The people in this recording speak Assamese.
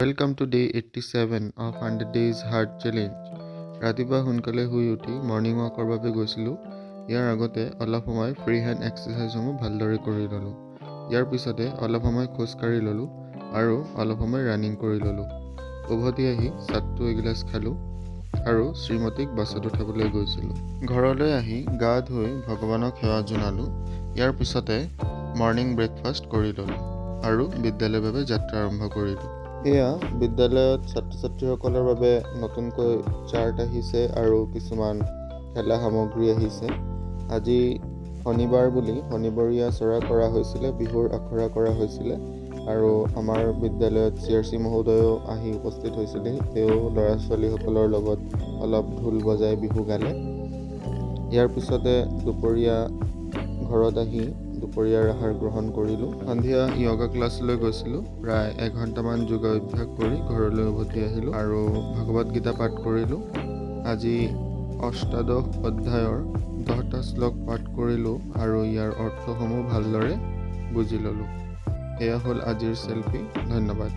Welcome to day 87 of 100 Days Hard Challenge. ৰাতিপুৱা সোনকালে শুই উঠি মৰ্ণিং ৱাকৰ বাবে গৈছিলোঁ। ইয়াৰ আগতে অলপ সময় ফ্ৰী হেণ্ড এক্সাৰচাইজসমূহ ভালদৰে কৰি ল'লোঁ। ইয়াৰ পিছতে অলপ সময় খোজকাঢ়ি ল'লোঁ আৰু অলপ সময় ৰানিং কৰি ল'লোঁ। উভতি আহি চাটটো এগিলাচ খালোঁ আৰু শ্ৰীমতীক বাছত উঠাবলৈ গৈছিলোঁ। ঘৰলৈ আহি গা ধুই ভগৱানক সেৱা জনালোঁ। ইয়াৰ পিছতে মৰ্ণিং ব্ৰেকফাষ্ট কৰি ল'লোঁ আৰু বিদ্যালয়ৰ বাবে যাত্ৰা আৰম্ভ কৰিলোঁ। এয়া বিদ্যালয়ত ছাত্ৰ ছাত্ৰীসকলৰ বাবে নতুনকৈ চাৰ্ট আহিছে আৰু কিছুমান খেলা সামগ্ৰী আহিছে। আজি শনিবাৰ বুলি শনিবৰীয়া চৰা কৰা হৈছিলে, বিহুৰ আখৰা কৰা হৈছিলে আৰু আমাৰ বিদ্যালয়ত CRC মহোদয়ো আহি উপস্থিত হৈছিলে। তেওঁ ল'ৰা ছোৱালীসকলৰ লগত অলপ ঢোল বজাই বিহু গালে। ইয়াৰ পিছতে দুপৰীয়া ঘৰত আহি দুপৰীয়াৰ আহাৰ গ্ৰহণ কৰিলোঁ। সন্ধিয়া য়োগা ক্লাছলৈ গৈছিলোঁ। প্ৰায় 1 ঘণ্টামান যোগ অভ্যাস কৰি ঘৰলৈ উভতি আহিলোঁ আৰু ভাগৱত গীতা পাঠ কৰিলোঁ। আজি অষ্টাদশ অধ্যায়ৰ 10টা শ্লোক পাঠ কৰিলোঁ আৰু ইয়াৰ অৰ্থসমূহ ভালদৰে বুজি ল'লোঁ। এয়া হ'ল আজিৰ চেল্ফি। ধন্যবাদ।